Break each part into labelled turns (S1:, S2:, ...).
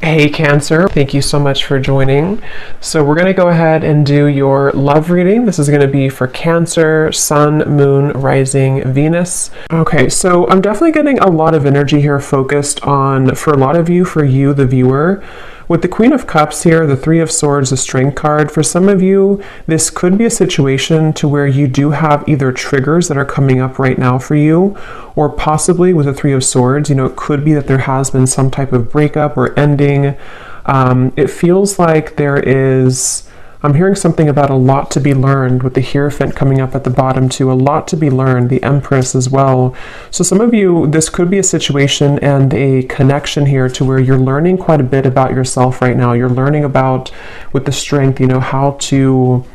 S1: Hey Cancer, thank you so much for joining. So we're going to go ahead and do your love reading. This is going to be for Cancer, Sun, Moon, Rising, Venus. Okay, so I'm definitely getting a lot of energy here focused on, for a lot of you, for you, the viewer. With the Queen of Cups here, the Three of Swords, the Strength card, for some of you, this could be a situation to where you do have either triggers that are coming up right now for you, or possibly with the Three of Swords, it could be that there has been some type of breakup or ending. It feels like I'm hearing something about a lot to be learned with the Hierophant coming up at the bottom too, a lot to be learned, the Empress as well. So some of you, this could be a situation and a connection here to where you're learning quite a bit about yourself right now. You're learning about, with the Strength, how to,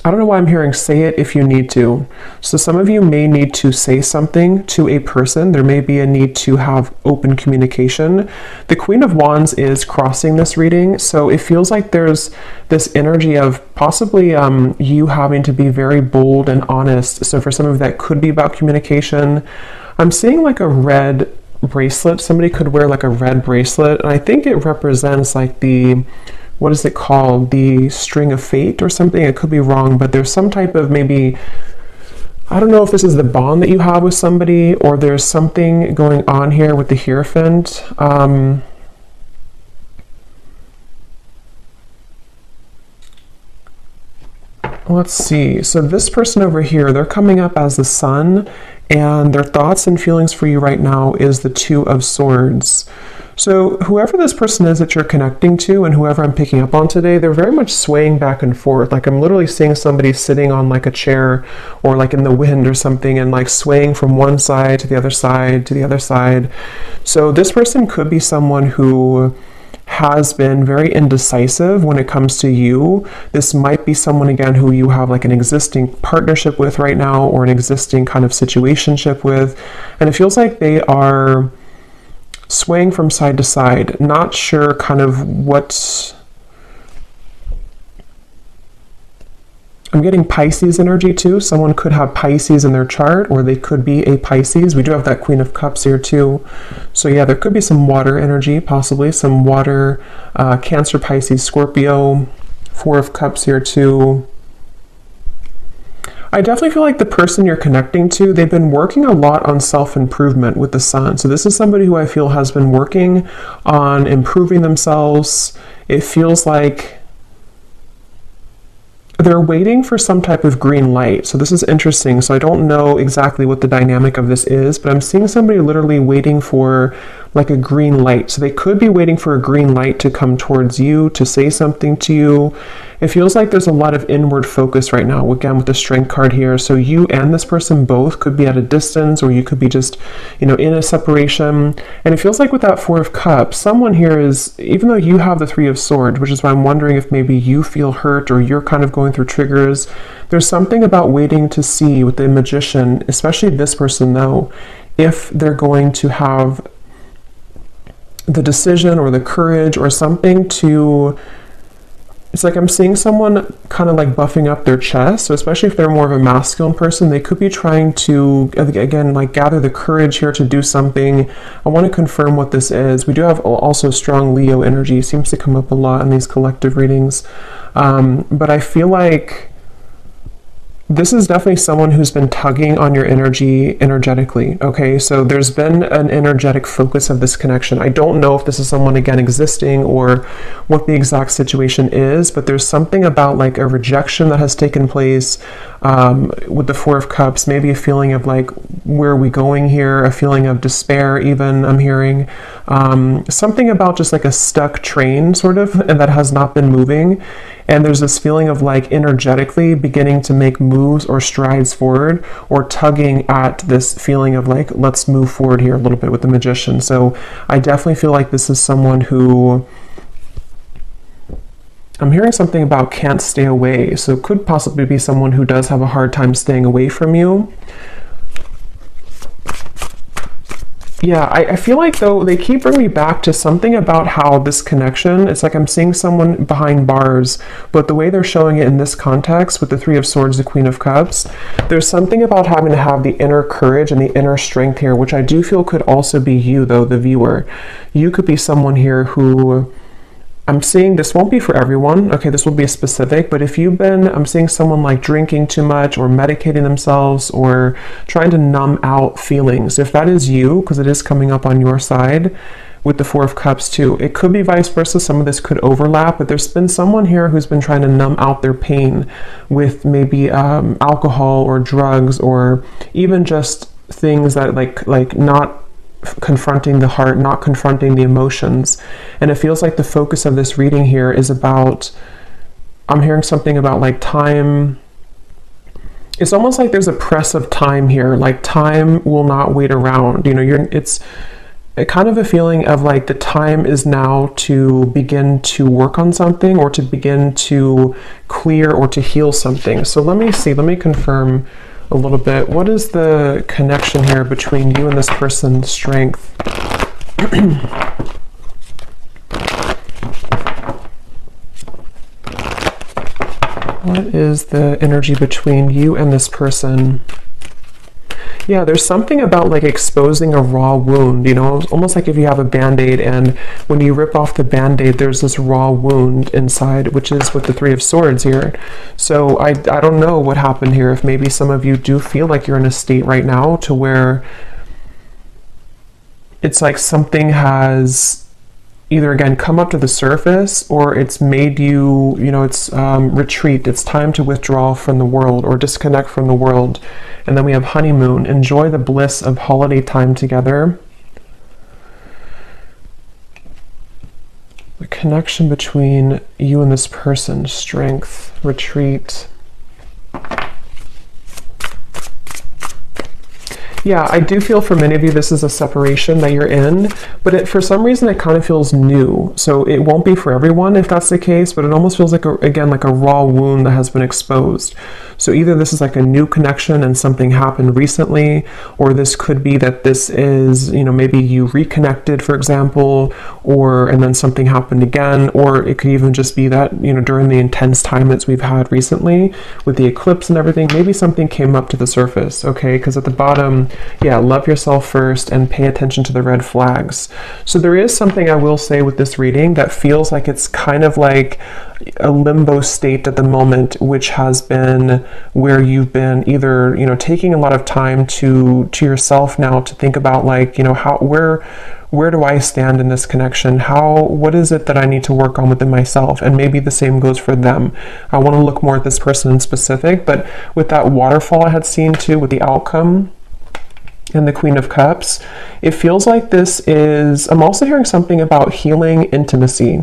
S1: I don't know why I'm hearing say it if you need to. So some of you may need to say something to a person. There may be a need to have open communication. The Queen of Wands is crossing this reading. So it feels like there's this energy of possibly you having to be very bold and honest. So for some of that could be about communication. I'm seeing like a red bracelet. Somebody could wear like a red bracelet. And I think it represents like what is it called? The string of fate or something? I could be wrong, but there's some type of maybe, I don't know if this is the bond that you have with somebody, or there's something going on here with the Hierophant. Let's see. So this person over here, they're coming up as the Sun, and their thoughts and feelings for you right now is the Two of Swords. So whoever this person is that you're connecting to, and whoever I'm picking up on today, they're very much swaying back and forth. Like I'm literally seeing somebody sitting on like a chair or like in the wind or something, and like swaying from one side to the other side to the other side. So this person could be someone who has been very indecisive when it comes to you. This might be someone, again, who you have like an existing partnership with right now, or an existing kind of situationship with. And it feels like they are swaying from side to side, not sure kind of what. I'm getting Pisces energy too. Someone could have Pisces in their chart, or they could be a Pisces. We do have that Queen of Cups here too. So yeah, there could be some water energy, possibly some water, Cancer, Pisces, Scorpio, Four of Cups here too. I definitely feel like the person you're connecting to, they've been working a lot on self-improvement with the Sun. So this is somebody who I feel has been working on improving themselves. It feels like they're waiting for some type of green light. So this is interesting. So I don't know exactly what the dynamic of this is, but I'm seeing somebody literally waiting for like a green light. So they could be waiting for a green light to come towards you, to say something to you. It feels like there's a lot of inward focus right now, again, with the Strength card here. So you and this person both could be at a distance, or you could be just, in a separation. And it feels like with that Four of Cups, someone here is, even though you have the Three of Swords, which is why I'm wondering if maybe you feel hurt, or you're kind of going through triggers, there's something about waiting to see with the Magician, especially this person though, if they're going to have the decision or the courage or something to, it's like I'm seeing someone kind of like buffing up their chest. So especially if they're more of a masculine person, they could be trying to, again, like gather the courage here to do something. I want to confirm what this is. We do have also strong Leo energy. It seems to come up a lot in these collective readings. But I feel like this is definitely someone who's been tugging on your energy energetically, okay? So there's been an energetic focus of this connection. I don't know if this is someone, again, existing or what the exact situation is, but there's something about like a rejection that has taken place with the Four of Cups, maybe a feeling of like, where are we going here? A feeling of despair even, I'm hearing. Something about just like a stuck train sort of, and that has not been moving. And there's this feeling of like energetically beginning to make moves or strides forward, or tugging at this feeling of like, let's move forward here a little bit with the Magician. So I definitely feel like this is someone who, I'm hearing something about can't stay away. So it could possibly be someone who does have a hard time staying away from you. Yeah, I feel like though they keep bringing me back to something about how this connection, it's like I'm seeing someone behind bars, but the way they're showing it in this context with the Three of Swords, the Queen of Cups, there's something about having to have the inner courage and the inner strength here, which I do feel could also be you though, the viewer. You could be someone here who, I'm seeing this won't be for everyone, okay, this will be specific, but if you've been, I'm seeing someone like drinking too much or medicating themselves or trying to numb out feelings. If that is you, because it is coming up on your side with the Four of Cups too, it could be vice versa. Some of this could overlap, but there's been someone here who's been trying to numb out their pain with maybe alcohol or drugs or even just things that like not confronting the heart, not confronting the emotions. And it feels like the focus of this reading here is about, I'm hearing something about like time. It's almost like there's a press of time here, like time will not wait around. You know, it's a kind of a feeling of like the time is now to begin to work on something or to begin to clear or to heal something. So let me see, let me confirm a little bit. What is the connection here between you and this person's strength? What is the energy between you and this person? Yeah, there's something about like exposing a raw wound, you know, almost like if you have a band-aid and when you rip off the band-aid, there's this raw wound inside, which is with the Three of Swords here. So I don't know what happened here. If maybe some of you do feel like you're in a state right now to where it's like something has either again come up to the surface or it's made you, you know, it's retreat. It's time to withdraw from the world or disconnect from the world. And then we have honeymoon. Enjoy the bliss of holiday time together. The connection between you and this person, strength, retreat. Yeah, I do feel for many of you this is a separation that you're in, but for some reason it kind of feels new. So it won't be for everyone if that's the case, but it almost feels like, again, like a raw wound that has been exposed. So either this is like a new connection and something happened recently, or this could be that this is, you know, maybe you reconnected, for example, and then something happened again, or it could even just be that, you know, during the intense time that we've had recently with the eclipse and everything, maybe something came up to the surface, okay? Because at the bottom, yeah, love yourself first and pay attention to the red flags. So there is something I will say with this reading that feels like it's kind of like a limbo state at the moment, which has been where you've been either, you know, taking a lot of time to yourself now to think about like, you know, where do I stand in this connection? What is it that I need to work on within myself? And maybe the same goes for them. I want to look more at this person in specific, but with that waterfall I had seen too, with the outcome and the Queen of Cups, it feels like this is, I'm also hearing something about healing intimacy,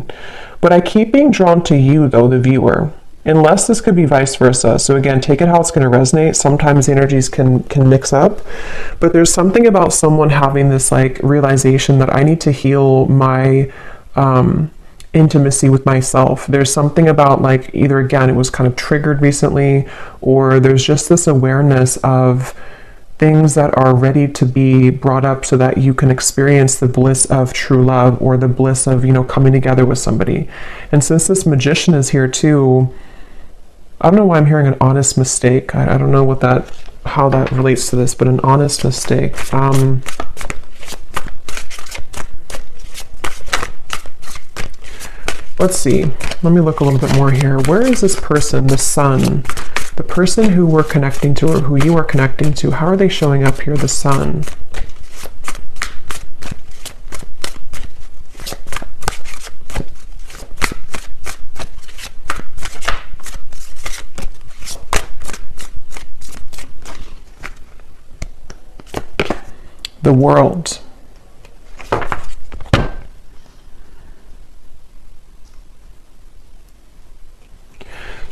S1: but I keep being drawn to you though, the viewer, unless this could be vice versa. So again, take it how it's going to resonate. Sometimes the energies can mix up, but there's something about someone having this like realization that I need to heal my intimacy with myself. There's something about like either again, it was kind of triggered recently, or there's just this awareness of things that are ready to be brought up so that you can experience the bliss of true love or the bliss of, you know, coming together with somebody. And since this Magician is here too, I don't know why I'm hearing an honest mistake. I don't know how that relates to this, but an honest mistake. Let's see. Let me look a little bit more here. Where is this person, the Sun? The person who we're connecting to or who you are connecting to, how are they showing up here, the Sun? The World.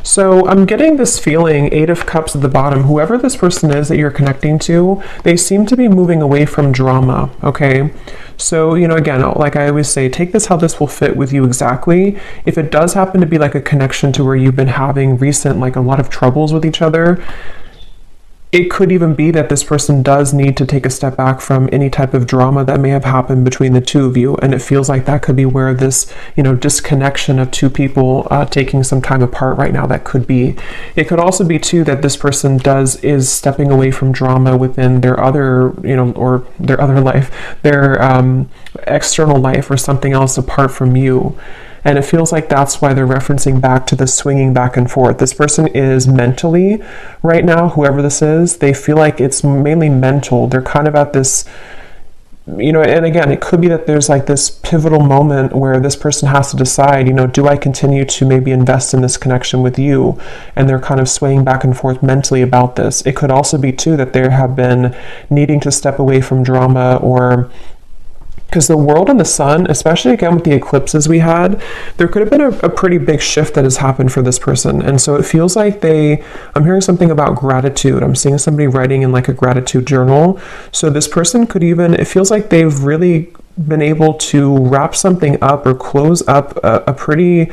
S1: So I'm getting this feeling, Eight of Cups at the bottom, whoever this person is that you're connecting to, they seem to be moving away from drama, okay? So, you know, again, like I always say, take this how this will fit with you exactly. If it does happen to be like a connection to where you've been having recent, like a lot of troubles with each other, it could even be that this person does need to take a step back from any type of drama that may have happened between the two of you. And it feels like that could be where this, disconnection of two people taking some time apart right now, that could be. It could also be too that this person is stepping away from drama within their other, or their other life, their external life or something else apart from you. And it feels like that's why they're referencing back to the swinging back and forth. This person is mentally, right now, whoever this is, they feel like it's mainly mental. They're kind of at this, and again, it could be that there's like this pivotal moment where this person has to decide, do I continue to maybe invest in this connection with you? And they're kind of swaying back and forth mentally about this. It could also be too that they have been needing to step away from drama, or because the world and the sun, especially again with the eclipses we had, there could have been a pretty big shift that has happened for this person. And so it feels like I'm hearing something about gratitude. I'm seeing somebody writing in like a gratitude journal. So this person could it feels like they've really been able to wrap something up or close up a pretty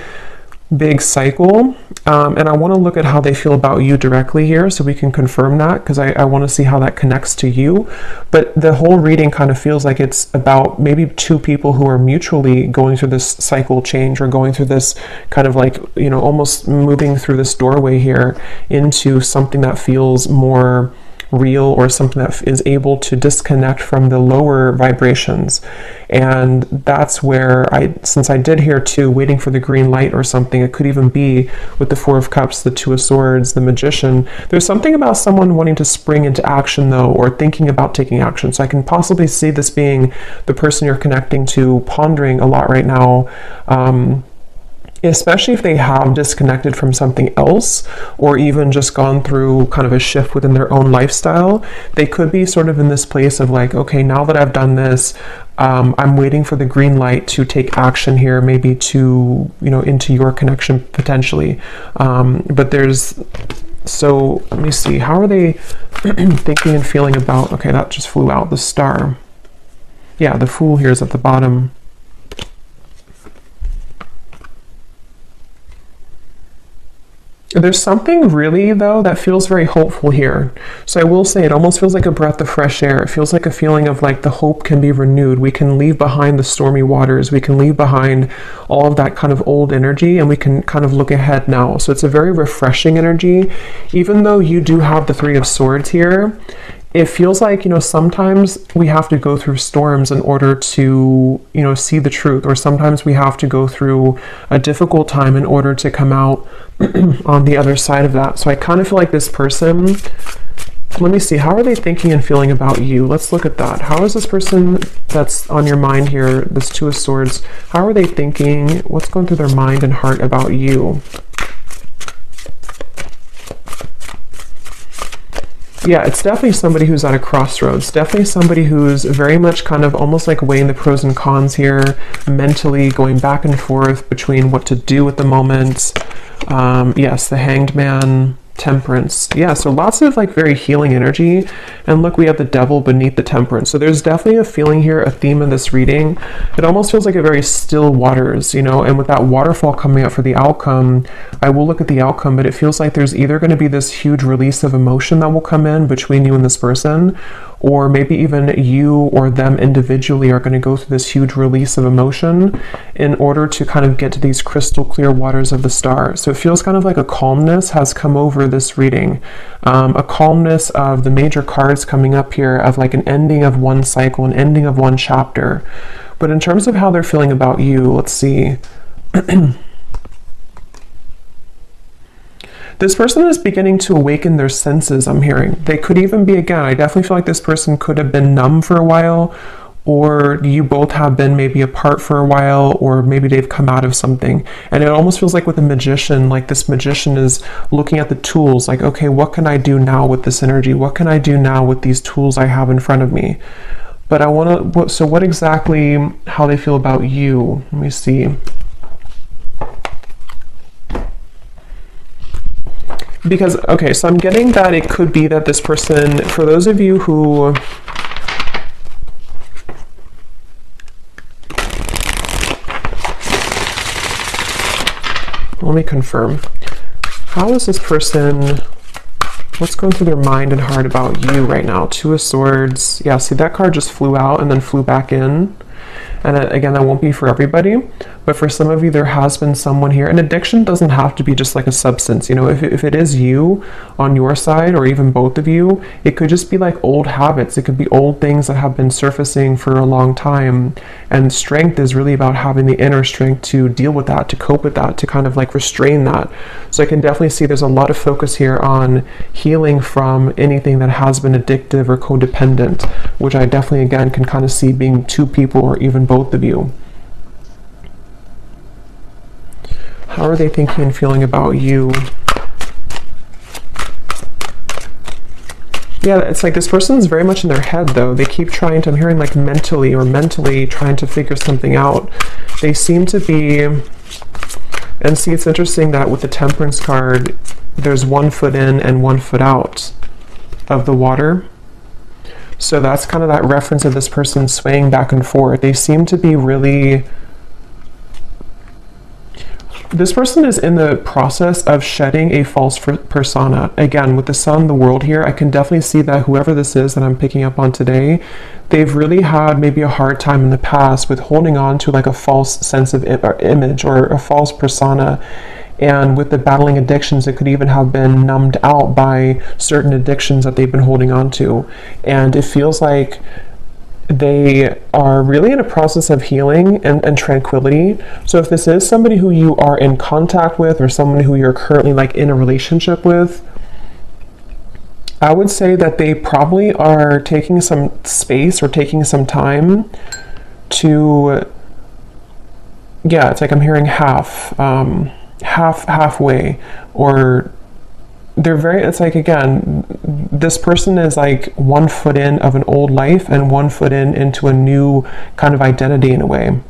S1: big cycle. And I want to look at how they feel about you directly here so we can confirm that, because I want to see how that connects to you. But the whole reading kind of feels like it's about maybe two people who are mutually going through this cycle change, or going through this kind of like, almost moving through this doorway here into something that feels more real, or something that is able to disconnect from the lower vibrations. And that's where since I did hear too, waiting for the green light or something, it could even be with the Four of Cups, the Two of Swords, the Magician. There's something about someone wanting to spring into action though, or thinking about taking action. So I can possibly see this being the person you're connecting to, pondering a lot right now, especially if they have disconnected from something else, or even just gone through kind of a shift within their own lifestyle. They could be sort of in this place of like, okay, now that I've done this, I'm waiting for the green light to take action here, maybe to, into your connection potentially. So let me see, how are they thinking and feeling about, okay, that just flew out, the Star. Yeah, the Fool here is at the bottom. There's something really, though, that feels very hopeful here. So I will say it almost feels like a breath of fresh air. It feels like a feeling of like the hope can be renewed. We can leave behind the stormy waters. We can leave behind all of that kind of old energy, and we can kind of look ahead now. So it's a very refreshing energy. Even though you do have the Three of Swords here, it feels like, sometimes we have to go through storms in order to, see the truth, or sometimes we have to go through a difficult time in order to come out on the other side of that. So I kind of feel like this person, let me see, how are they thinking and feeling about you? Let's look at that. How is this person that's on your mind here, this Two of Swords, how are they thinking? What's going through their mind and heart about you? Yeah, it's definitely somebody who's at a crossroads. Definitely somebody who's very much kind of almost like weighing the pros and cons here, mentally going back and forth between what to do at the moment. Yes, the Hanged Man, Temperance. Yeah, so lots of like very healing energy. And look, we have the Devil beneath the Temperance. So there's definitely a feeling here, a theme in this reading. It almost feels like a very still waters, and with that waterfall coming up for the outcome, I will look at the outcome, but it feels like there's either going to be this huge release of emotion that will come in between you and this person, or maybe even you or them individually are going to go through this huge release of emotion in order to kind of get to these crystal clear waters of the Star. So it feels kind of like a calmness has come over this reading, a calmness of the major cards coming up here, of like an ending of one cycle, an ending of one chapter. But in terms of how they're feeling about you, let's see. This person is beginning to awaken their senses, I'm hearing. They could even be, again, I definitely feel like this person could have been numb for a while, or you both have been maybe apart for a while, or maybe they've come out of something. And it almost feels like with a magician, like this magician is looking at the tools, like, okay, what can I do now with this energy? What can I do now with these tools I have in front of me? But I want to, so what exactly, how they feel about you? Let me see. Because, okay, so I'm getting that it could be that this person, for those of you who, let me confirm. How is this person What's going through their mind and heart about you right now? Two of Swords. Yeah, see, that card just flew out and then flew back in. And again, that won't be for everybody, but for some of you, there has been someone here. And addiction doesn't have to be just like a substance. You know, if it is you on your side, or even both of you, it could just be like old habits. It could be old things that have been surfacing for a long time. And strength is really about having the inner strength to deal with that, to cope with that, to kind of like restrain that. So I can definitely see there's a lot of focus here on healing from anything that has been addictive or codependent, which I definitely, again, can kind of see being two people or even both of you. How are they thinking and feeling about you? Yeah, it's like this person's very much in their head, though. They keep trying to, I'm hearing like mentally trying to figure something out. They seem to be, and see, it's interesting that with the Temperance card, there's 1 foot in and 1 foot out of the water. So that's kind of that reference of this person swaying back and forth. They seem to be really... This person is in the process of shedding a false persona. Again, with the Sun, the World here, I can definitely see that whoever this is that I'm picking up on today, they've really had maybe a hard time in the past with holding on to like a false sense of image or a false persona. And with the battling addictions, it could even have been numbed out by certain addictions that they've been holding on to. And it feels like they are really in a process of healing and tranquility. So if this is somebody who you are in contact with, or someone who you're currently like in a relationship with, I would say that they probably are taking some space or taking some time to, yeah, it's like I'm hearing halfway, or they're very, it's like, again, this person is like 1 foot in of an old life and 1 foot into a new kind of identity in a way.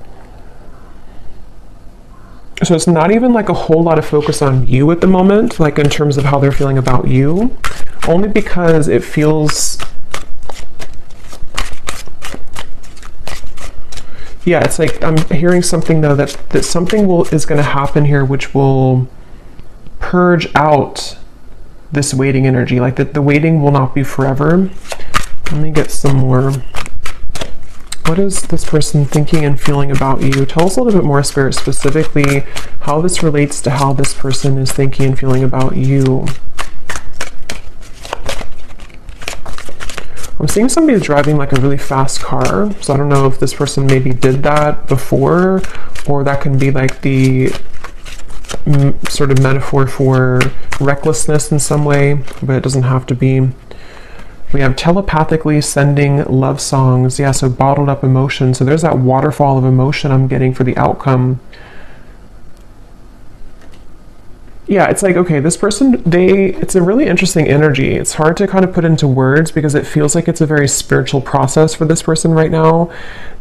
S1: So it's not even like a whole lot of focus on you at the moment, like in terms of how they're feeling about you, only because it feels, yeah, it's like I'm hearing something though that something is going to happen here which will purge out this waiting energy, like that the waiting will not be forever. Let me get some more. What is this person thinking and feeling about you? Tell us a little bit more, Spirit, specifically how this relates to how this person is thinking and feeling about you. I'm seeing somebody driving like a really fast car, so I don't know if this person maybe did that before, or that can be like the sort of metaphor for recklessness in some way, but it doesn't have to be. We have telepathically sending love songs. Yeah, so bottled up emotion. So there's that waterfall of emotion I'm getting for the outcome. Yeah, it's like, okay, this person, it's a really interesting energy. It's hard to kind of put into words because it feels like it's a very spiritual process for this person right now.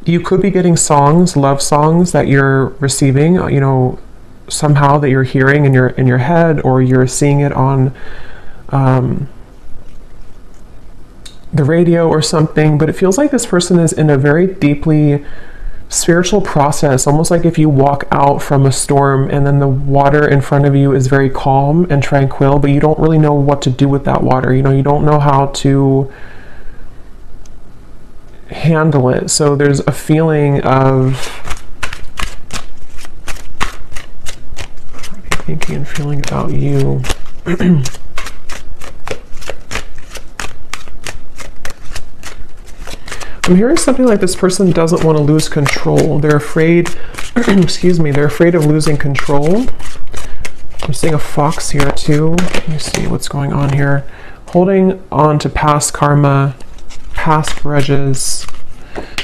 S1: You could be getting songs, love songs that you're receiving, you know, somehow that you're hearing in your head, or you're seeing it on the radio or something. But it feels like this person is in a very deeply spiritual process, almost like if you walk out from a storm and then the water in front of you is very calm and tranquil, but you don't really know what to do with that water. You know, you don't know how to handle it. So there's a feeling of thinking and feeling about you. I'm hearing something like this person doesn't want to lose control. They're afraid, excuse me, they're afraid of losing control. I'm seeing a fox here too. Let me see what's going on here. Holding on to past karma, past grudges.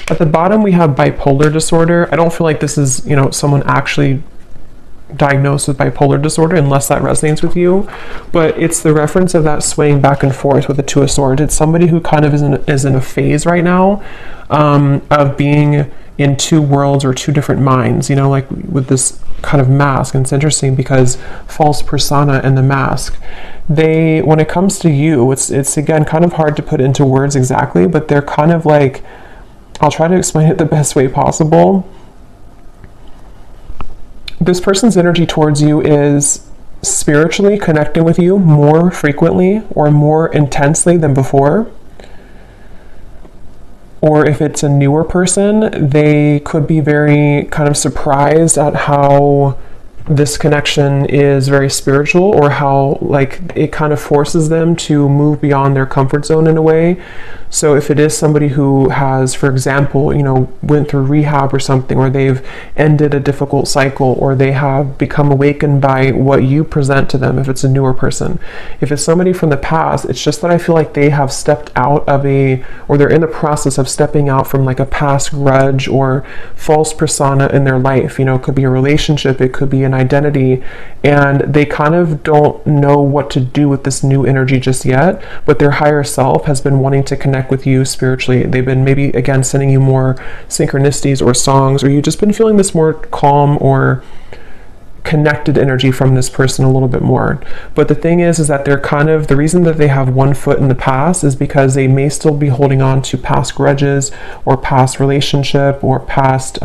S1: At the bottom we have bipolar disorder. I don't feel like this is, you know, someone actually diagnosed with bipolar disorder, unless that resonates with you, but it's the reference of that swaying back and forth with the Two of Swords. It's somebody who kind of is in a phase right now of being in two worlds or two different minds, you know, like with this kind of mask. And it's interesting because false persona and the mask, when it comes to you, it's again kind of hard to put into words exactly, but they're kind of like, I'll try to explain it the best way possible. This person's energy towards you is spiritually connecting with you more frequently or more intensely than before. Or if it's a newer person, they could be very kind of surprised at how this connection is very spiritual, or how like it kind of forces them to move beyond their comfort zone in a way. So if it is somebody who has, for example, went through rehab or something, or they've ended a difficult cycle, or they have become awakened by what you present to them, if it's a newer person. If it's somebody from the past, it's just that I feel like they have stepped out of or they're in the process of stepping out from like a past grudge or false persona in their life. It could be a relationship, it could be an identity, and they kind of don't know what to do with this new energy just yet, but their higher self has been wanting to connect with you spiritually. They've been maybe again sending you more synchronicities or songs, or you've just been feeling this more calm or connected energy from this person a little bit more. But the thing is that they're kind of, the reason that they have one foot in the past is because they may still be holding on to past grudges or past relationship or past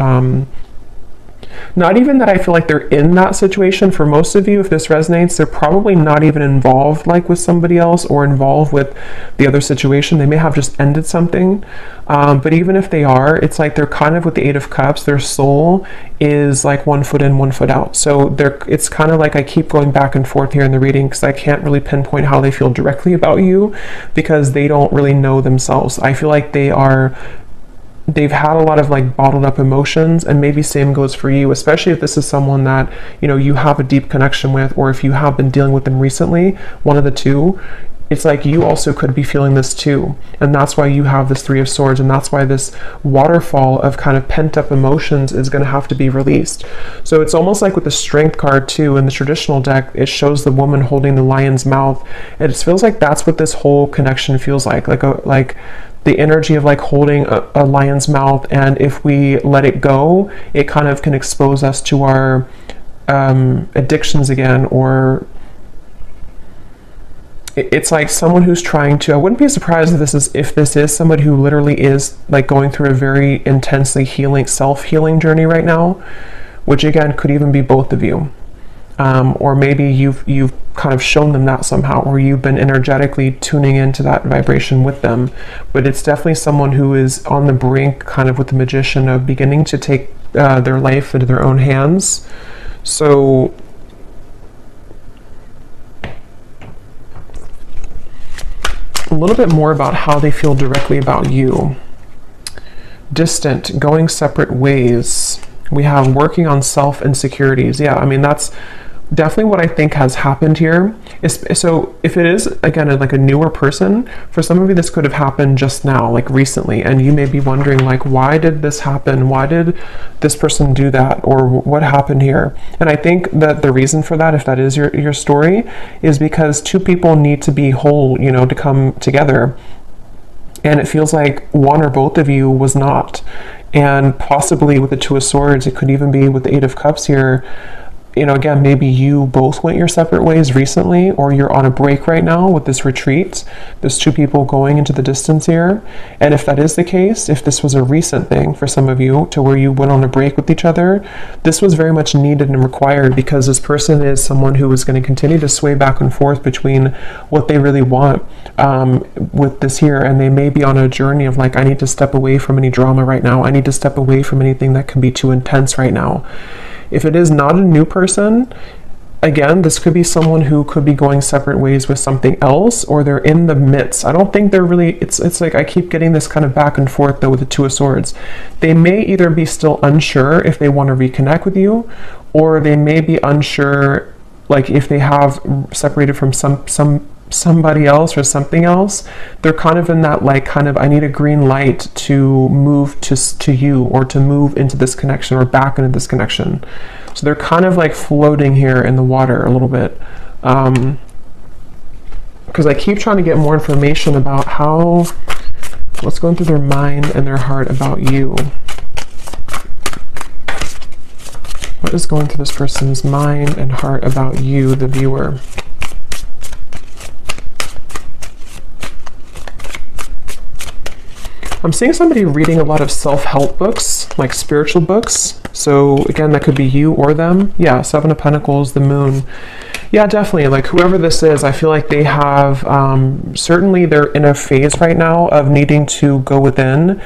S1: not even that I feel like they're in that situation. For most of you, if this resonates, they're probably not even involved like with somebody else or involved with the other situation. They may have just ended something. But even if they are, it's like they're kind of with the Eight of Cups, their soul is like one foot in, one foot out. So it's kind of like I keep going back and forth here in the reading because I can't really pinpoint how they feel directly about you because they don't really know themselves. I feel like they've had a lot of like bottled up emotions, and maybe same goes for you, especially if this is someone that you have a deep connection with, or if you have been dealing with them recently, one of the two. It's like you also could be feeling this too, and that's why you have this Three of Swords, and that's why this waterfall of kind of pent up emotions is going to have to be released. So it's almost like with the Strength card too in the traditional deck, it shows the woman holding the lion's mouth, and it feels like that's what this whole connection feels like the energy of like holding a lion's mouth, and if we let it go, it kind of can expose us to our addictions again, or it's like someone who's trying to, I wouldn't be surprised if this is somebody who literally is like going through a very intensely self-healing journey right now, which again could even be both of you. Or maybe you've kind of shown them that somehow, or you've been energetically tuning into that vibration with them. But it's definitely someone who is on the brink, kind of with the Magician, of beginning to take their life into their own hands. So a little bit more about how they feel directly about you. Distant, going separate ways. We have working on self-insecurities. Yeah, I mean, that's definitely what I think has happened here. So if it is, again, like a newer person, for some of you this could have happened just now, like recently, and you may be wondering, like, why did this happen? Why did this person do that? Or what happened here? And I think that the reason for that, if that is your story, is because two people need to be whole, to come together. And it feels like one or both of you was not. And possibly with the Two of Swords, it could even be with the Eight of Cups here. Again, maybe you both went your separate ways recently, or you're on a break right now with this retreat. There's two people going into the distance here. And if that is the case, if this was a recent thing for some of you to where you went on a break with each other, this was very much needed and required, because this person is someone who is going to continue to sway back and forth between what they really want with this here. And they may be on a journey of like, I need to step away from any drama right now. I need to step away from anything that can be too intense right now. If it is not a new person, again, this could be someone who could be going separate ways with something else, or they're in the midst. I don't think they're really, it's like I keep getting this kind of back and forth though with the Two of Swords. They may either be still unsure if they want to reconnect with you, or they may be unsure, like if they have separated from somebody else or something else. They're kind of in that like kind of, I need a green light to move to you, or to move into this connection, or back into this connection. So they're kind of like floating here in the water a little bit, because I keep trying to get more information about what's going through their mind and their heart about you. What is going through this person's mind and heart about you, the viewer? I'm seeing somebody reading a lot of self-help books, like spiritual books. So again, that could be you or them. Yeah, Seven of Pentacles, the Moon. Yeah, definitely. Like whoever this is, I feel like they have, certainly they're in a phase right now of needing to go within.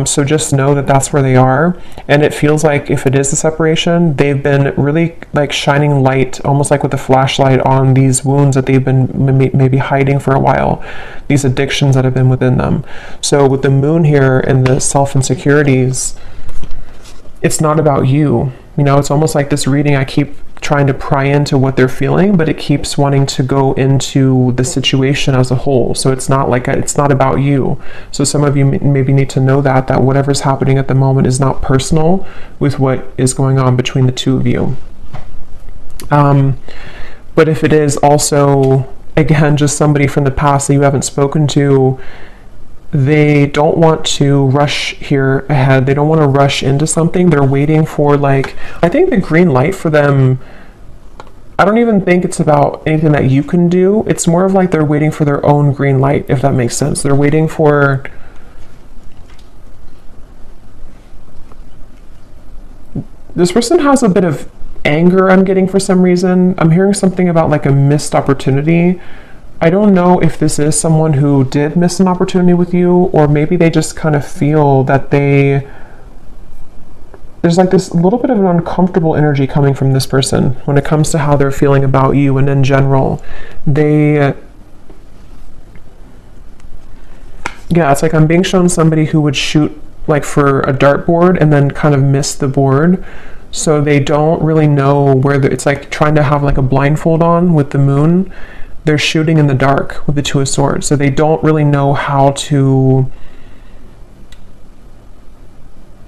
S1: So just know that that's where they are. And it feels like if it is the separation, they've been really like shining light, almost like with a flashlight on these wounds that they've been maybe hiding for a while, these addictions that have been within them. So with the moon here and the self-insecurities, it's not about you. You know, it's almost like this reading, I keep trying to pry into what they're feeling, but it keeps wanting to go into the situation as a whole. So it's not like it's not about you. So some of you maybe need to know that whatever's happening at the moment is not personal with what is going on between the two of you. But if it is also, again, just somebody from the past that you haven't spoken to, they don't want to rush here ahead. They don't want to rush into something. They're waiting for, like, I think the green light for them, I don't even think it's about anything that you can do. It's more of like they're waiting for their own green light, if that makes sense. They're waiting for, this person has a bit of anger, I'm getting, for some reason. I'm hearing something about like a missed opportunity. I don't know if this is someone who did miss an opportunity with you, or maybe they just kind of feel that there's like this little bit of an uncomfortable energy coming from this person when it comes to how they're feeling about you. And in general, yeah, it's like I'm being shown somebody who would shoot like for a dartboard and then kind of miss the board. So they don't really know where it's like trying to have like a blindfold on with the moon. They're shooting in the dark with the Two of Swords, so they don't really know how to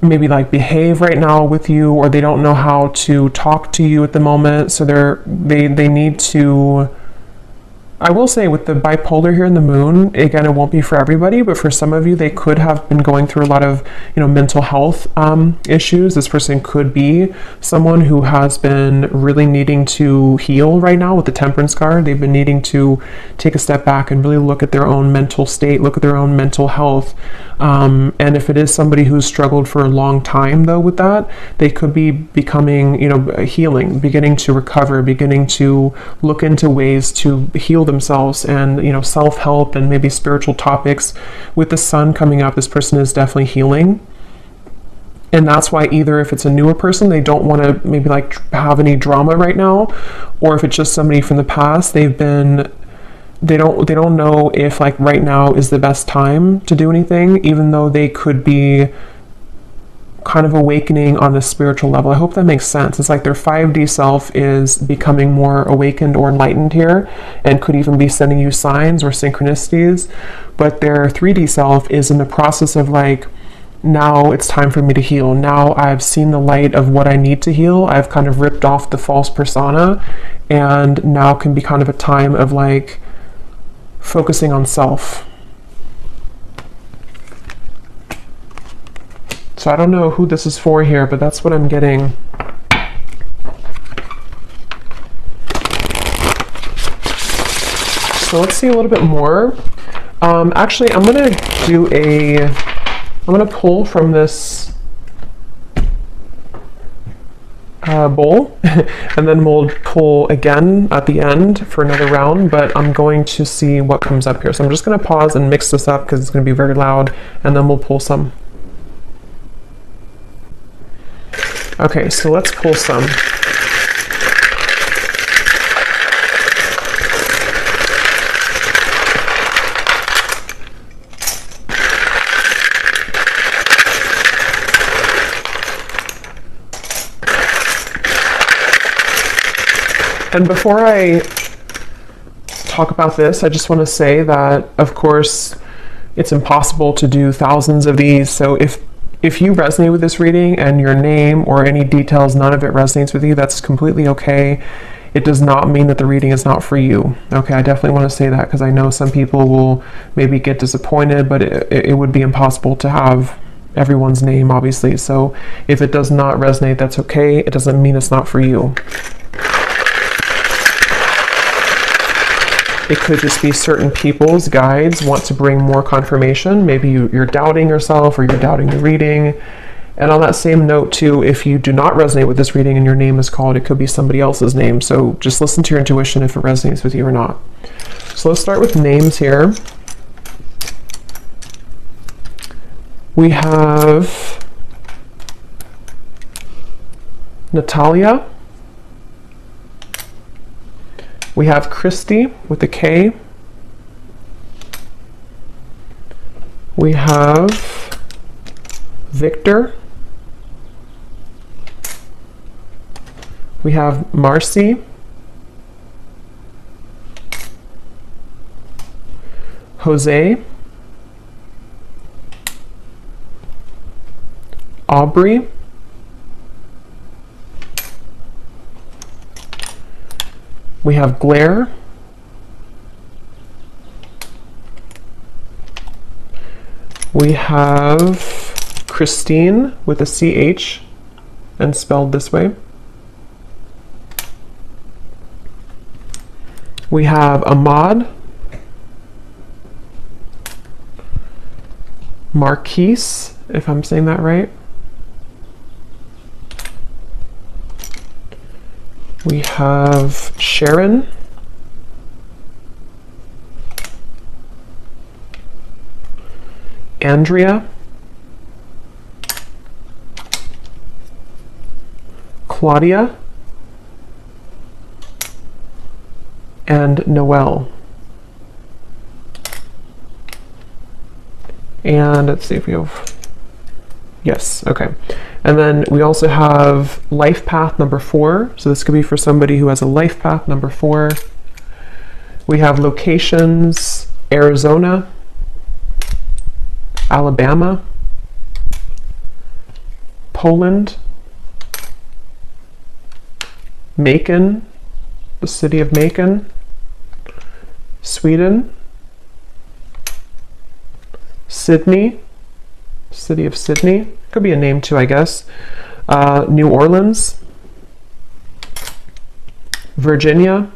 S1: maybe like behave right now with you, or they don't know how to talk to you at the moment. So they need to, I will say, with the bipolar here in the moon, again, it won't be for everybody, but for some of you, they could have been going through a lot of, mental health issues. This person could be someone who has been really needing to heal right now with the Temperance card. They've been needing to take a step back and really look at their own mental state, look at their own mental health. And if it is somebody who's struggled for a long time, though, with that, they could be becoming, healing, beginning to recover, beginning to look into ways to heal themselves, and self-help and maybe spiritual topics. With the sun coming up, this person is definitely healing. And that's why either if it's a newer person, they don't want to maybe like have any drama right now, or if it's just somebody from the past, they don't know if like right now is the best time to do anything, even though they could be kind of awakening on a spiritual level. I hope that makes sense. It's like their 5D self is becoming more awakened or enlightened here, and could even be sending you signs or synchronicities, but their 3D self is in the process of like, now it's time for me to heal. Now I've seen the light of what I need to heal. I've kind of ripped off the false persona, and now can be kind of a time of like focusing on self. So I don't know who this is for here, but that's what I'm getting. So let's see a little bit more. Actually, I'm gonna pull from this bowl, and then we'll pull again at the end for another round, but I'm going to see what comes up here. So I'm just gonna pause and mix this up because it's gonna be very loud, and then we'll pull some. Okay, so let's pull some. And before I talk about this, I just want to say that, of course, it's impossible to do thousands of these. So if you resonate with this reading and your name or any details, none of it resonates with you, that's completely okay. It does not mean that the reading is not for you. Okay, I definitely want to say that because I know some people will maybe get disappointed, but it would be impossible to have everyone's name, obviously. So if it does not resonate, that's okay. It doesn't mean it's not for you. It could just be certain people's guides want to bring more confirmation. Maybe you're doubting yourself, or you're doubting the reading, And on that same note too, if you do not resonate with this reading and your name is called, it could be somebody else's name. So just listen to your intuition if it resonates with you or not. So let's start with names here. We have Natalia. We have Christy with a K. We have Victor. We have Marcy. Jose. Aubrey. We have Blair. We have Christine with a CH and spelled this way. We have Ahmad. Marquise, if I'm saying that right. We have Sharon. Andrea. Claudia. And Noelle. And let's see if we have, yes, okay. And then we also have life path number 4. So this could be for somebody who has a life path number 4. We have locations, Arizona, Alabama, Poland, Macon, the city of Macon, Sweden, Sydney, city of Sydney, could be a name too, I guess, New Orleans, Virginia,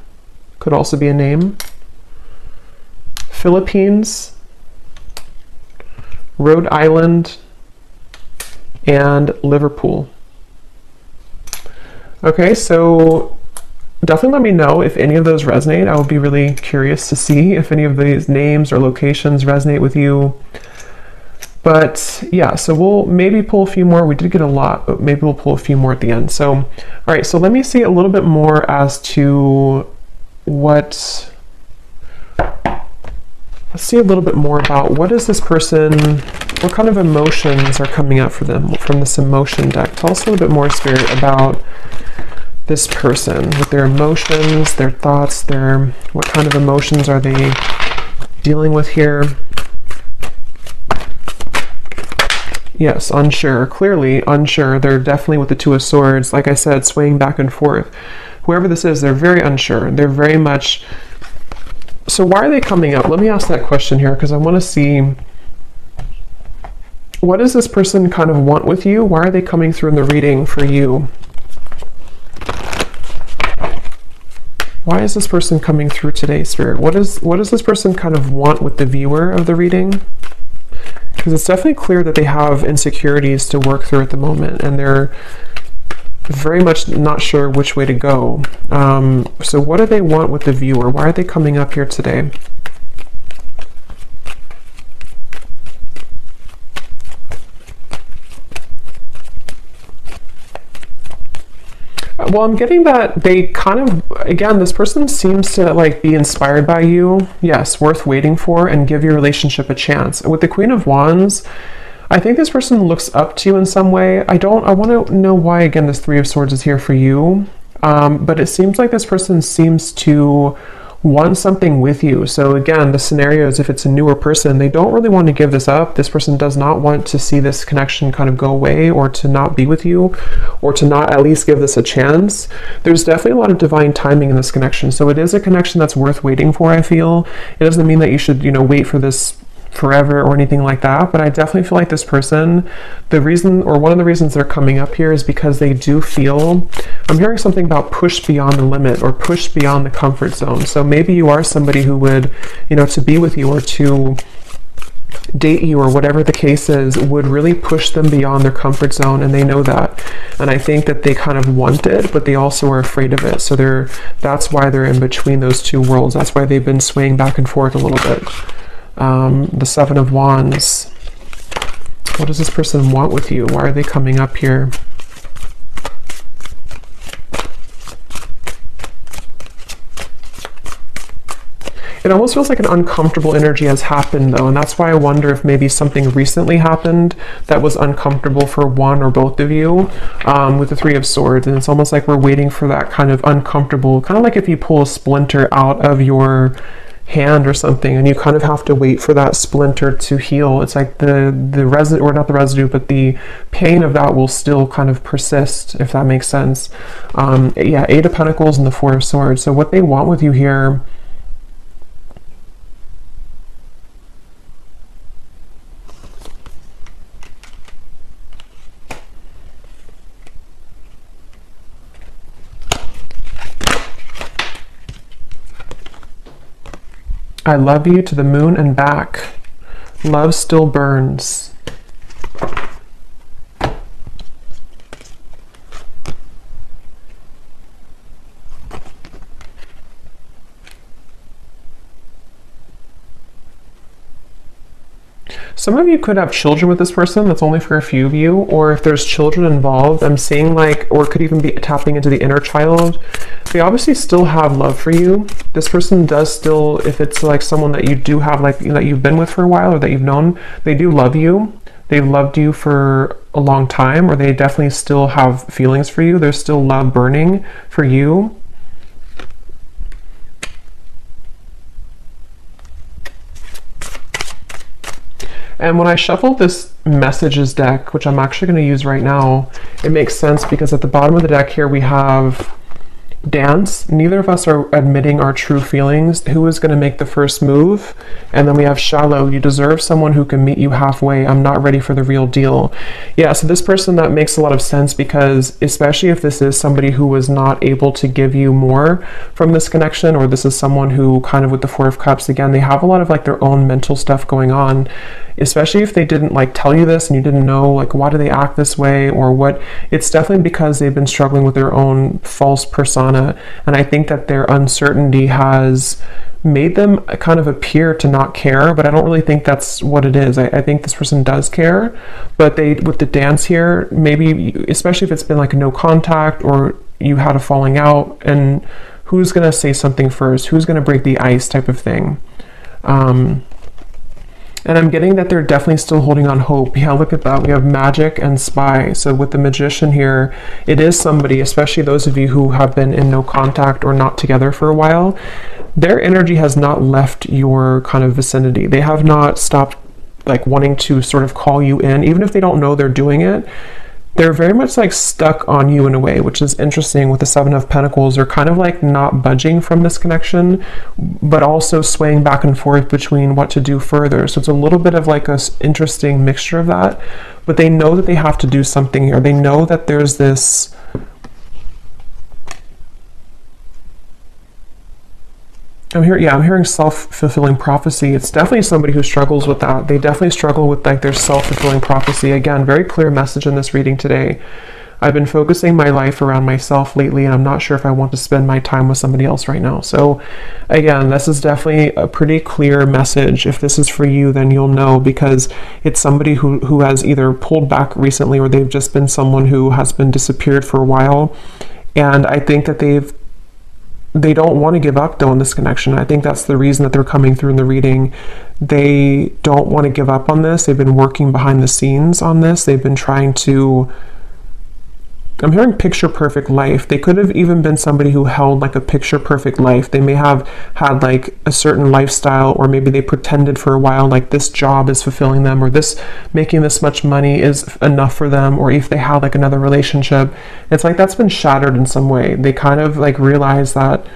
S1: could also be a name, Philippines, Rhode Island, and Liverpool. Okay, so definitely let me know if any of those resonate. I would be really curious to see if any of these names or locations resonate with you. But yeah, so we'll maybe pull a few more. We did get a lot, but maybe we'll pull a few more at the end. So, all right, so let me see a little bit more as to let's see a little bit more about what is this person, what kind of emotions are coming up for them from this emotion deck. Tell us a little bit more, Spirit, about this person with their emotions, their thoughts, what kind of emotions are they dealing with here? Yes, unsure, clearly unsure. They're definitely with the Two of Swords, like I said, swaying back and forth. Whoever this is, they're very unsure. They're very much, so why are they coming up? Let me ask that question here, because I want to see, what does this person kind of want with you? Why are they coming through in the reading for you? Why is this person coming through today, Spirit? What does this person kind of want with the viewer of the reading? Because it's definitely clear that they have insecurities to work through at the moment, and they're very much not sure which way to go. So what do they want with the viewer? Why are they coming up here today? Well, I'm getting that they kind of, again, this person seems to like be inspired by you. Yes, worth waiting for, and give your relationship a chance. With the Queen of Wands, I think this person looks up to you in some way. I want to know why, again, this Three of Swords is here for you. But it seems like this person seems to want something with you. So again, the scenario is if it's a newer person, they don't really want to give this up. This person does not want to see this connection kind of go away, or to not be with you, or to not at least give this a chance. There's definitely a lot of divine timing in this connection. So it is a connection that's worth waiting for, I feel. It doesn't mean that you should, wait for this forever or anything like that, but I definitely feel like this person, the reason, or one of the reasons they're coming up here, is because they do feel, I'm hearing something about push beyond the limit, or push beyond the comfort zone. So maybe you are somebody who would, to be with you, or to date you or whatever the case is would really push them beyond their comfort zone, and they know that. And I think that they kind of want it, but they also are afraid of it. So that's why they're in between those two worlds. That's why they've been swaying back and forth a little bit. The Seven of Wands. What does this person want with you? Why are they coming up here? It almost feels like an uncomfortable energy has happened though, and that's why I wonder if maybe something recently happened that was uncomfortable for one or both of you, with the Three of Swords. And it's almost like we're waiting for that kind of uncomfortable, kind of like if you pull a splinter out of your hand or something, and you kind of have to wait for that splinter to heal. It's like the residue, or not the residue, but the pain of that will still kind of persist, if that makes sense. Yeah, Eight of Pentacles and the Four of Swords. So what they want with you here, I love you to the moon and back. Love still burns. Some of you could have children with this person. That's only for a few of you. Or if there's children involved, I'm seeing like, or it could even be tapping into the inner child. They obviously still have love for you. This person does still, if it's like someone that you do have, like that you've been with for a while or that you've known, they do love you. They've loved you for a long time, or they definitely still have feelings for you. There's still love burning for you. And when I shuffled this messages deck, which I'm actually going to use right now, it makes sense because at the bottom of the deck here we have dance. Neither of us are admitting our true feelings. Who is going to make the first move? And then we have shallow. You deserve someone who can meet you halfway. I'm not ready for the real deal. Yeah, so this person, that makes a lot of sense, because especially if this is somebody who was not able to give you more from this connection, or this is someone who kind of with the Four of Cups, again, they have a lot of like their own mental stuff going on. Especially if they didn't like tell you this and you didn't know like why do they act this way or what, it's definitely because they've been struggling with their own false persona. And I think that their uncertainty has made them kind of appear to not care, but I don't really think that's what it is. I think this person does care, but they, with the dance here, maybe especially if it's been like no contact or you had a falling out, and who's gonna say something first, who's gonna break the ice type of thing. And I'm getting that they're definitely still holding on hope. Yeah, look at that. We have magic and spy. So with the magician here, it is somebody, especially those of you who have been in no contact or not together for a while, their energy has not left your kind of vicinity. They have not stopped like wanting to sort of call you in, even if they don't know they're doing it. They're very much like stuck on you in a way, which is interesting. With the Seven of Pentacles, they're kind of like not budging from this connection, but also swaying back and forth between what to do further. So it's a little bit of like a interesting mixture of that, but they know that they have to do something here. They know that there's this, I'm hearing self-fulfilling prophecy. It's definitely somebody who struggles with that. They definitely struggle with like their self-fulfilling prophecy. Again, very clear message in this reading today. I've been focusing my life around myself lately, and I'm not sure if I want to spend my time with somebody else right now. So again, this is definitely a pretty clear message. If this is for you, then you'll know, because it's somebody who has either pulled back recently, or they've just been someone who has been disappeared for a while. And I think that they don't want to give up though in this connection. I think that's the reason that they're coming through in the reading. They don't want to give up on this. They've been working behind the scenes on this. They've been trying to, I'm hearing picture perfect life. They could have even been somebody who held like a picture perfect life. They may have had like a certain lifestyle, or maybe they pretended for a while like this job is fulfilling them, or this making this much money is enough for them, or if they had like another relationship, it's like that's been shattered in some way. They kind of like realize that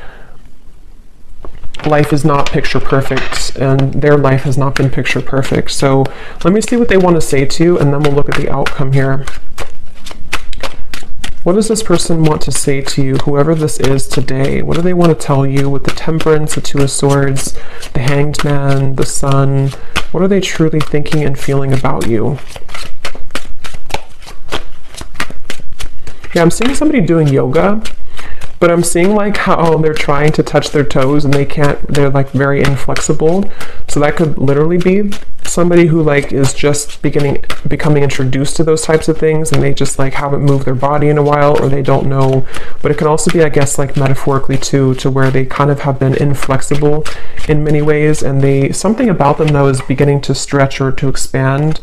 S1: life is not picture perfect, and their life has not been picture perfect. So let me see what they want to say to you, and then we'll look at the outcome here. What does this person want to say to you, whoever this is today? What do they want to tell you with the Temperance, the Two of Swords, the Hanged Man, the Sun, What are they truly thinking and feeling about you? Yeah, I'm seeing somebody doing yoga, but I'm seeing like how they're trying to touch their toes and they can't, they're like very inflexible. So that could literally be somebody who like is just becoming introduced to those types of things, and they just like haven't moved their body in a while, or they don't know. But it can also be, I guess, like metaphorically too, to where they kind of have been inflexible in many ways, and something about them though is beginning to stretch or to expand.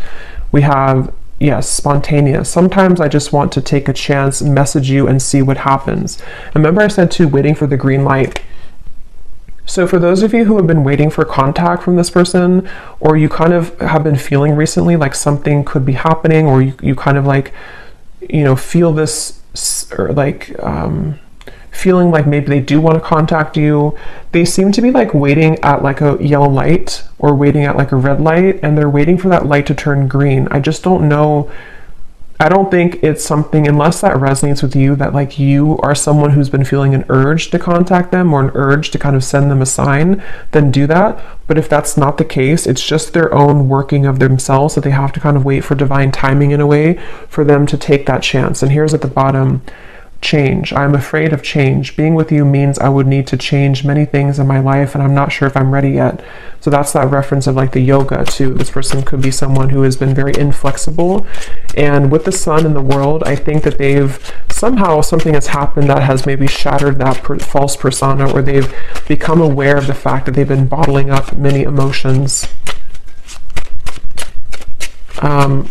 S1: We have, yes, spontaneous. Sometimes I just want to take a chance, message you, and see what happens. Remember I said too, waiting for the green light. So for those of you who have been waiting for contact from this person, or you kind of have been feeling recently like something could be happening, or you kind of like, you know, feel this, or like feeling like maybe they do want to contact you, they seem to be like waiting at like a yellow light or waiting at like a red light, and they're waiting for that light to turn green. I just don't know. I don't think it's something, unless that resonates with you, that like you are someone who's been feeling an urge to contact them or an urge to kind of send them a sign, then do that. But if that's not the case, it's just their own working of themselves that they have to kind of wait for divine timing in a way for them to take that chance. And here's at the bottom, change. I'm afraid of change. Being with you means I would need to change many things in my life, and I'm not sure if I'm ready yet. So that's that reference of like the yoga too. This person could be someone who has been very inflexible, and with the sun in the world, I think that they've somehow, something has happened that has maybe shattered that false persona, or they've become aware of the fact that they've been bottling up many emotions.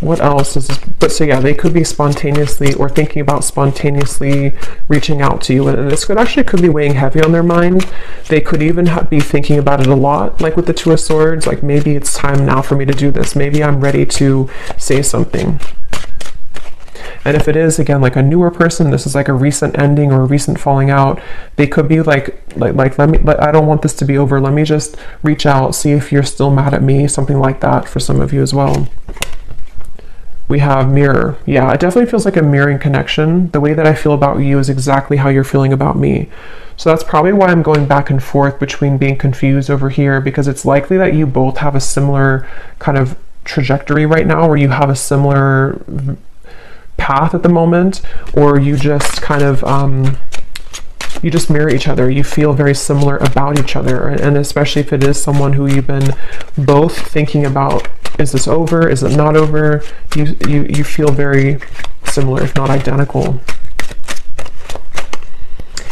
S1: What else is this? But so yeah, they could be spontaneously or thinking about spontaneously reaching out to you, and this could be weighing heavy on their mind. They could even be thinking about it a lot, like with the Two of Swords, like maybe it's time now for me to do this, maybe I'm ready to say something. And if it is, again, like a newer person, this is like a recent ending or a recent falling out, they could be like I don't want this to be over, let me just reach out, see if you're still mad at me, something like that for some of you as well. We have mirror. Yeah, it definitely feels like a mirroring connection. The way that I feel about you is exactly how you're feeling about me. So that's probably why I'm going back and forth between being confused over here, because it's likely that you both have a similar kind of trajectory right now, where you have a similar path at the moment, or you just kind of you just mirror each other. You feel very similar about each other, and especially if it is someone who you've been both thinking about, is this over, is it not over, you feel very similar, if not identical.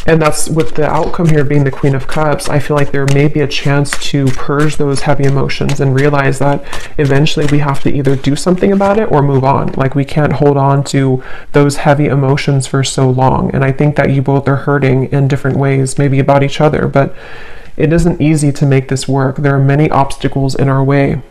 S1: And that's with the outcome here being the Queen of Cups. I feel like there may be a chance to purge those heavy emotions and realize that eventually we have to either do something about it or move on. Like we can't hold on to those heavy emotions for so long. And I think that you both are hurting in different ways, maybe about each other, but it isn't easy to make this work. There are many obstacles in our way.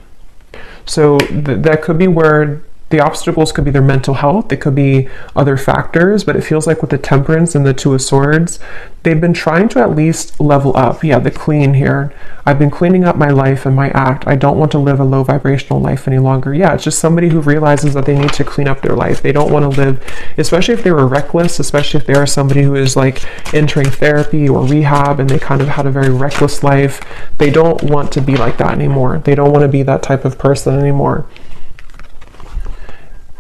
S1: So that could be where the obstacles could be their mental health, it could be other factors, but it feels like with the Temperance and the Two of Swords, they've been trying to at least level up. Yeah, the Queen here. I've been cleaning up my life and my act. I don't want to live a low vibrational life any longer. Yeah, it's just somebody who realizes that they need to clean up their life. They don't want to live, especially if they were reckless, especially if they are somebody who is like entering therapy or rehab and they kind of had a very reckless life. They don't want to be like that anymore. They don't want to be that type of person anymore.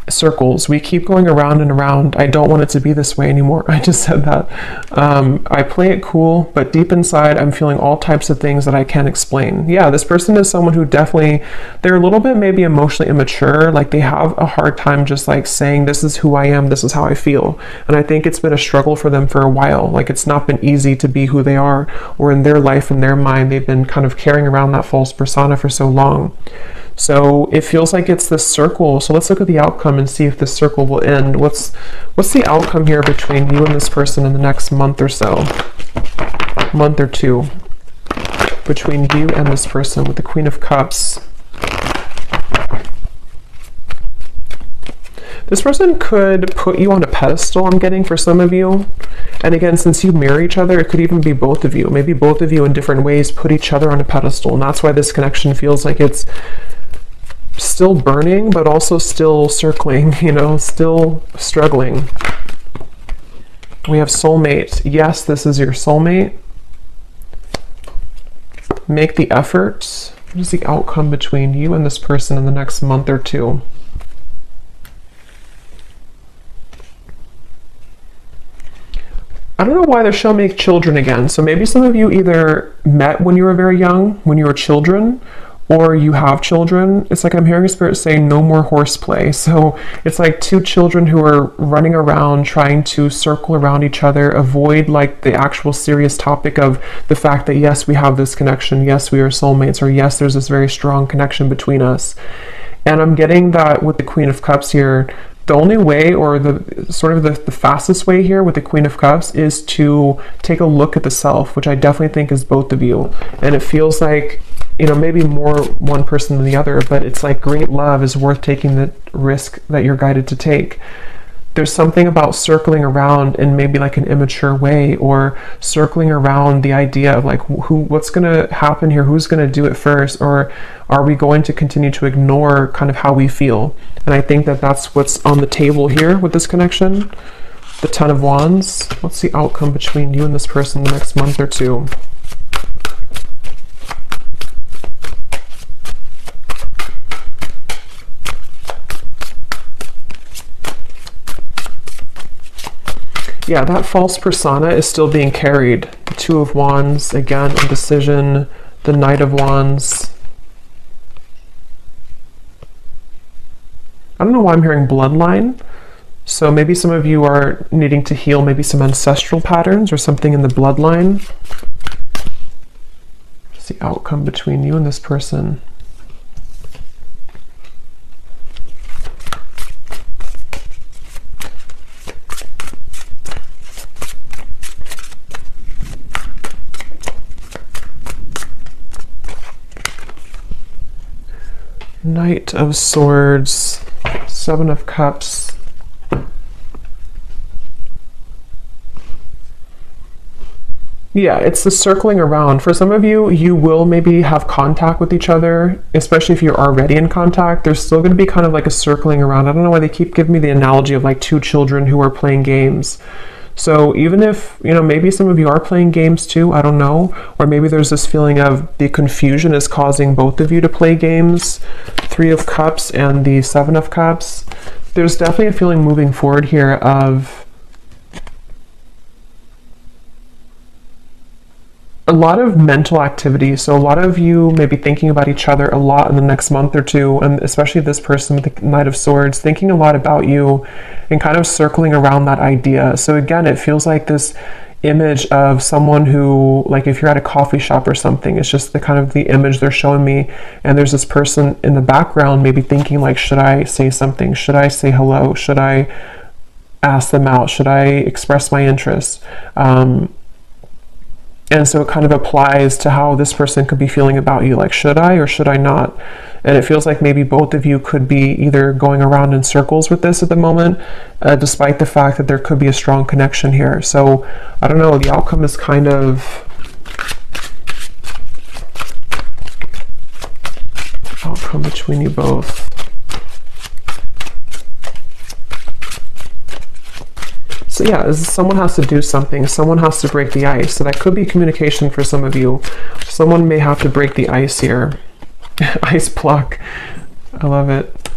S1: Circles. We keep going around and around. I don't want it to be this way anymore. I just said that. I play it cool, but deep inside, I'm feeling all types of things that I can't explain. Yeah, this person is someone who definitely, they're a little bit maybe emotionally immature. Like they have a hard time just like saying, this is who I am, this is how I feel. And I think it's been a struggle for them for a while. Like it's not been easy to be who they are, or in their life, in their mind, they've been kind of carrying around that false persona for so long. So it feels like it's this circle. So let's look at the outcome and see if this circle will end. What's the outcome here between you and this person in the next month or so? Month or two. Between you and this person with the Queen of Cups. This person could put you on a pedestal, I'm getting, for some of you. And again, since you mirror each other, it could even be both of you. Maybe both of you in different ways put each other on a pedestal. And that's why this connection feels like it's still burning, but also still circling, you know, still struggling. We have soulmate. Yes, this is your soulmate. Make the effort. What is the outcome between you and this person in the next month or two? I don't know why they're showing me children again. So maybe some of you either met when you were very young, when you were children, or you have children. It's like I'm hearing a spirit saying no more horseplay. So it's like two children who are running around trying to circle around each other, avoid like the actual serious topic of the fact that yes, we have this connection, yes, we are soulmates, or yes, there's this very strong connection between us. And I'm getting that with the Queen of Cups here. The only way, or the sort of the fastest way here with the Queen of Cups, is to take a look at the self, which I definitely think is both of you. And it feels like, you know, maybe more one person than the other, but it's like great love is worth taking the risk that you're guided to take. There's something about circling around in maybe like an immature way, or circling around the idea of like what's going to happen here, who's going to do it first, or are we going to continue to ignore kind of how we feel? And I think that that's what's on the table here with this connection. The Ten of Wands. What's the outcome between you and this person the next month or two? Yeah, that false persona is still being carried. The Two of Wands, again, indecision, the Knight of Wands. I don't know why I'm hearing bloodline. So maybe some of you are needing to heal maybe some ancestral patterns or something in the bloodline. What's the outcome between you and this person? Knight of Swords, Seven of Cups. Yeah, it's the circling around. For some of you, you will maybe have contact with each other, especially if you're already in contact. There's still going to be kind of like a circling around. I don't know why they keep giving me the analogy of like two children who are playing games. So even if, you know, maybe some of you are playing games too, I don't know, or maybe there's this feeling of the confusion is causing both of you to play games, Three of Cups and the Seven of Cups. There's definitely a feeling moving forward here of a lot of mental activity. So a lot of you may be thinking about each other a lot in the next month or two, and especially this person with the Knight of Swords, thinking a lot about you and kind of circling around that idea. So again, it feels like this image of someone who, like if you're at a coffee shop or something, it's just the kind of the image they're showing me, and there's this person in the background maybe thinking like, should I say something? Should I say hello? Should I ask them out? Should I express my interest? And so it kind of applies to how this person could be feeling about you, like, should I or should I not? And it feels like maybe both of you could be either going around in circles with this at the moment, despite the fact that there could be a strong connection here. So I don't know, the outcome is kind of outcome between you both. So yeah, someone has to do something. Someone has to break the ice. So that could be communication for some of you. Someone may have to break the ice here. Ice block. I love it.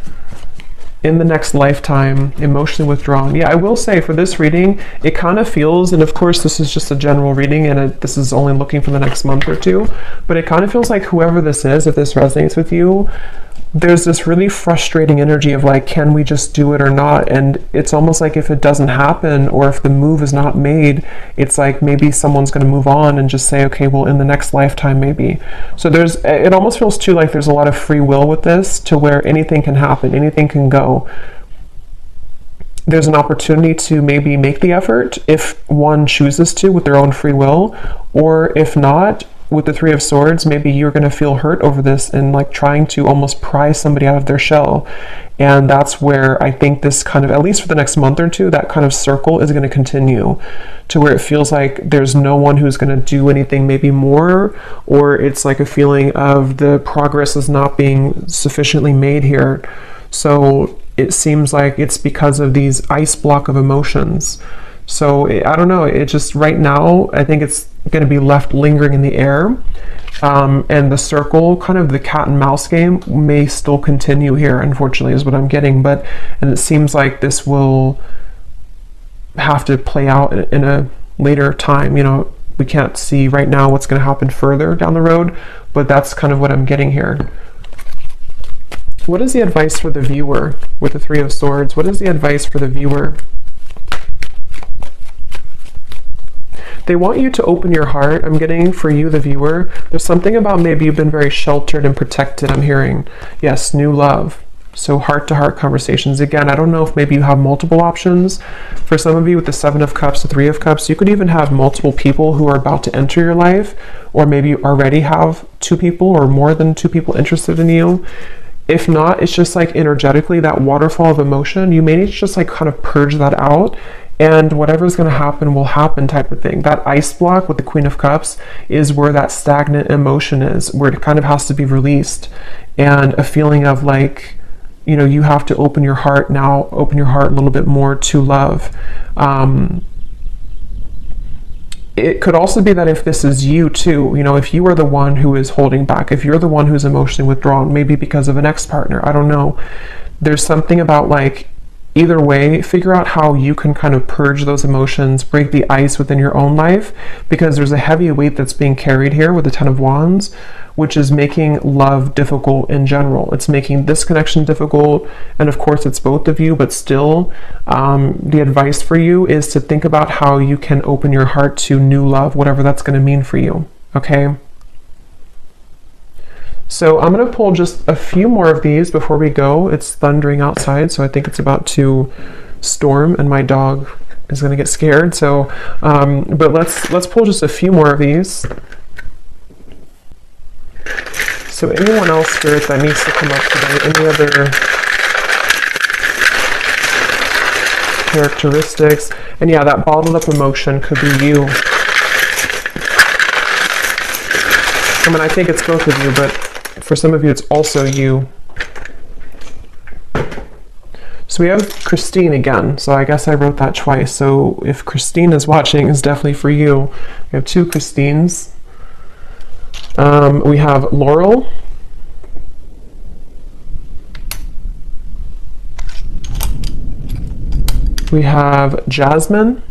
S1: In the next lifetime, emotionally withdrawn. Yeah, I will say for this reading, it kind of feels, and of course this is just a general reading and this is only looking for the next month or two, but it kind of feels like whoever this is, if this resonates with you, there's this really frustrating energy of like, can we just do it or not? And it's almost like if it doesn't happen, or if the move is not made, it's like maybe someone's going to move on and just say, okay, well, in the next lifetime maybe. So it almost feels too like there's a lot of free will with this, to where anything can happen, anything can go. There's an opportunity to maybe make the effort if one chooses to with their own free will, or if not, with the Three of Swords, maybe you're going to feel hurt over this and like trying to almost pry somebody out of their shell. And that's where I think this kind of, at least for the next month or two, that kind of circle is going to continue, to where it feels like there's no one who's going to do anything maybe more, or it's like a feeling of the progress is not being sufficiently made here. So it seems like it's because of these ice block of emotions So I don't know, it just right now, I think it's going to be left lingering in the air. And the circle, kind of the cat and mouse game, may still continue here, unfortunately, is what I'm getting. And it seems like this will have to play out in a later time. You know, we can't see right now what's going to happen further down the road, but that's kind of what I'm getting here. What is the advice for the viewer with the Three of Swords? What is the advice for the viewer? They want you to open your heart. I'm getting for you, the viewer. There's something about maybe you've been very sheltered and protected, I'm hearing. Yes, new love. So heart-to-heart conversations. Again, I don't know if maybe you have multiple options. For some of you with the Seven of Cups, the Three of Cups, you could even have multiple people who are about to enter your life, or maybe you already have two people or more than two people interested in you. If not, it's just like energetically, that waterfall of emotion, you may need to just like kind of purge that out, and whatever's going to happen will happen type of thing. That ice block with the Queen of Cups is where that stagnant emotion is, where it kind of has to be released, and a feeling of like, you know, you have to open your heart now, open your heart a little bit more to love. It could also be that if this is you too, you know, if you are the one who is holding back, if you're the one who's emotionally withdrawn, maybe because of an ex-partner, I don't know. There's something about like, either way, figure out how you can kind of purge those emotions, break the ice within your own life, because there's a heavy weight that's being carried here with the Ten of Wands, which is making love difficult in general. It's making this connection difficult, and of course it's both of you, but still, the advice for you is to think about how you can open your heart to new love, whatever that's going to mean for you, okay? So I'm going to pull just a few more of these before we go. It's thundering outside, so I think it's about to storm, and my dog is going to get scared. So, but let's pull just a few more of these. So anyone else, Spirit, that needs to come up today? Any other characteristics? And yeah, that bottled up emotion could be you. I mean, I think it's both of you, but for some of you, it's also you. So we have Christine again. So I guess I wrote that twice. So if Christine is watching, it's definitely for you. We have two Christines. We have Laurel. We have Jasmine.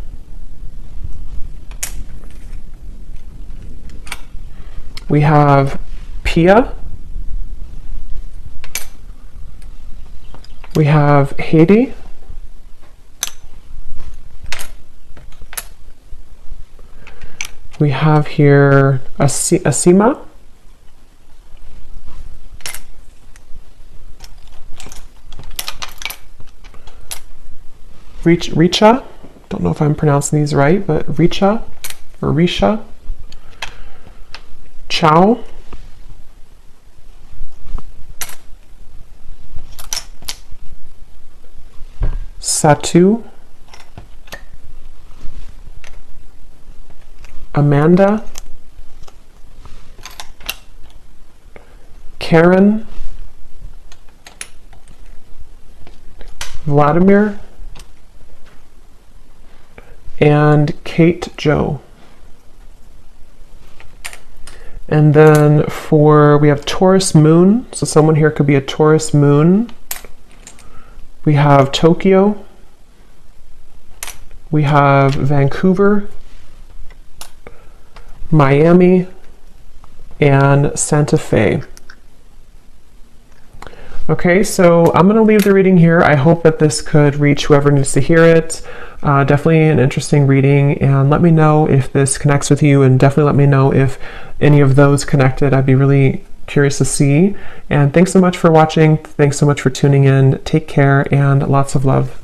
S1: We have Pia. We have Haiti. We have here Asima. Richa. Don't know if I'm pronouncing these right, but Richa or Risha. Chow. Satu. Amanda. Karen. Vladimir. And Kate Joe. And then we have Taurus Moon. So someone here could be a Taurus Moon. We have Tokyo. We have Vancouver, Miami, and Santa Fe. Okay, so I'm going to leave the reading here. I hope that this could reach whoever needs to hear it. Definitely an interesting reading, and let me know if this connects with you, and definitely let me know if any of those connected. I'd be really curious to see. And thanks so much for watching. Thanks so much for tuning in. Take care and lots of love.